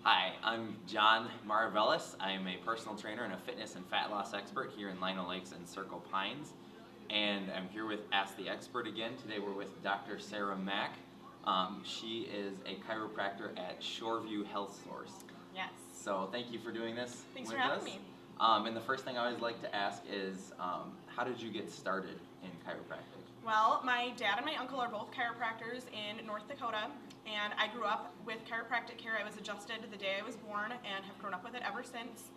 Hi, I'm John Maravelas. I'm a personal trainer and a fitness and fat loss expert here in Lino Lakes and Circle Pines. And I'm here with Ask the Expert again. Today we're with Dr. Sara Mack. She is a chiropractor at Shoreview Health Source. Yes. So thank you for doing this Thanks with for having us. me. And the first thing I always like to ask is, how did you get started in chiropractic? Well, my dad and my uncle are both chiropractors in North Dakota, and I grew up with chiropractic care. I was adjusted the day I was born and have grown up with it ever since.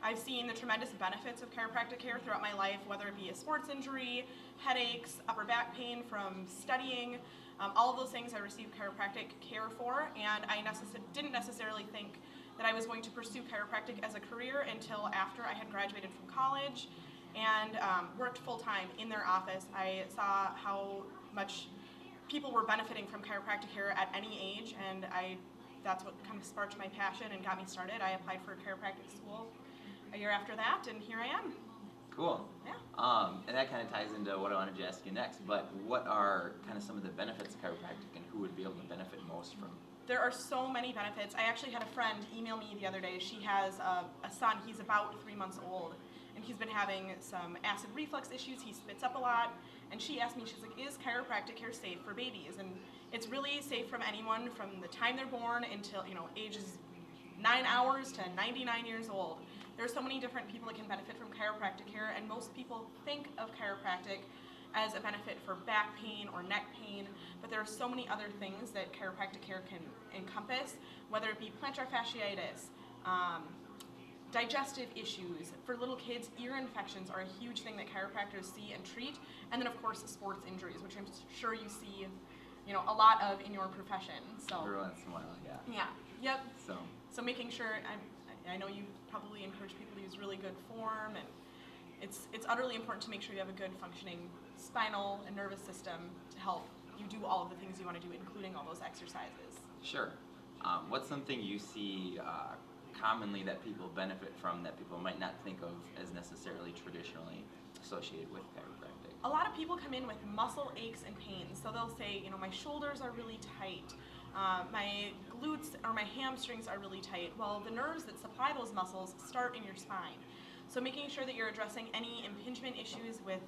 I've seen the tremendous benefits of chiropractic care throughout my life, whether it be a sports injury, headaches, upper back pain from studying, all of those things I received chiropractic care for, and I didn't necessarily think that I was going to pursue chiropractic as a career until after I had graduated from college and worked full-time in their office. I saw how much people were benefiting from chiropractic care at any age, and that's what kind of sparked my passion and got me started. I applied for chiropractic school a year after that, and here I am. Cool. Yeah. And that kind of ties into what I wanted to ask you next, but what are kind of some of the benefits of chiropractic and who would be able to benefit most from? There are so many benefits. I actually had a friend email me the other day. She has a son. He's about 3 months old, and he's been having some acid reflux issues. He spits up a lot, and she asked me, she's like, is chiropractic care safe for babies? And it's really safe from anyone from the time they're born until, ages 9 hours to 99 years old. There's so many different people that can benefit from chiropractic care, and most people think of chiropractic as a benefit for back pain or neck pain, but there are so many other things that chiropractic care can encompass, whether it be plantar fasciitis, digestive issues. For little kids, ear infections are a huge thing that chiropractors see and treat, and then of course sports injuries, which I'm sure you see a lot of in your profession. So Every once in a while, yeah. Yeah, yep. So making sure, I know you probably encourage people to use really good form, and it's utterly important to make sure you have a good functioning spinal and nervous system to help you do all of the things you want to do, including all those exercises. sure. What's something you see commonly that people benefit from that people might not think of as necessarily traditionally associated with chiropractic? A lot of people come in with muscle aches and pains, so they'll say, my shoulders are really tight, my glutes or my hamstrings are really tight. Well, the nerves that supply those muscles start in your spine. So making sure that you're addressing any impingement issues with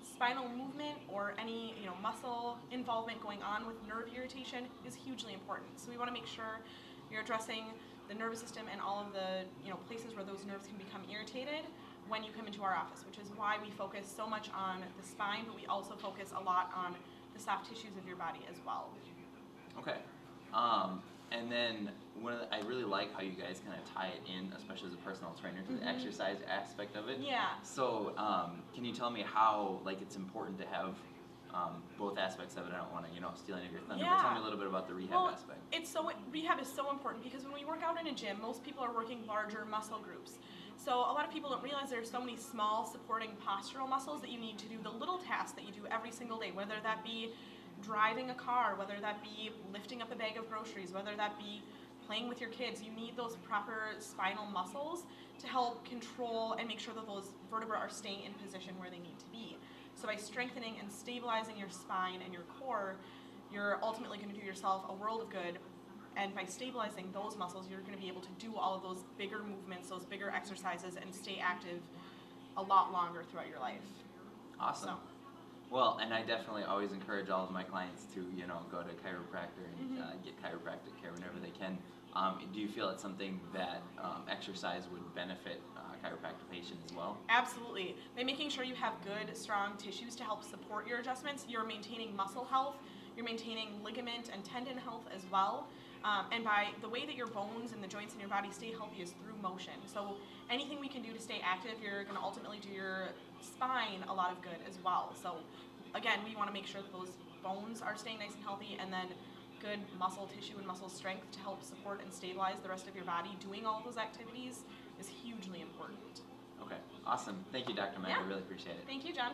spinal movement or any muscle involvement going on with nerve irritation is hugely important. So we want to make sure you're addressing the nervous system and all of the places where those nerves can become irritated when you come into our office, which is why we focus so much on the spine, but we also focus a lot on the soft tissues of your body as well. Okay. And then I really like how you guys kind of tie it in, especially as a personal trainer, to the exercise aspect of it. Yeah. So can you tell me how it's important to have both aspects of it? I don't want to steal any of your thunder, but tell me a little bit about the rehab aspect. Rehab is so important because when we work out in a gym, most people are working larger muscle groups. So a lot of people don't realize there's so many small supporting postural muscles that you need to do the little tasks that you do every single day, whether that be driving a car, whether that be lifting up a bag of groceries, whether that be playing with your kids. You need those proper spinal muscles to help control and make sure that those vertebrae are staying in position where they need to be. So by strengthening and stabilizing your spine and your core, you're ultimately going to do yourself a world of good. And by stabilizing those muscles, you're going to be able to do all of those bigger movements, those bigger exercises, and stay active a lot longer throughout your life. Awesome. So. Well, and I definitely always encourage all of my clients to, go to chiropractor and get chiropractic care whenever they can. Do you feel it's something that exercise would benefit chiropractic patients as well? Absolutely. By making sure you have good, strong tissues to help support your adjustments, you're maintaining muscle health, you're maintaining ligament and tendon health as well. And by the way that your bones and the joints in your body stay healthy is through motion. So anything we can do to stay active, you're going to ultimately do your spine a lot of good as well. So again, we want to make sure that those bones are staying nice and healthy, and then good muscle tissue and muscle strength to help support and stabilize the rest of your body. Doing all of those activities is hugely important. Okay, awesome. Thank you, Dr. Mack. Yeah. I really appreciate it. Thank you, John.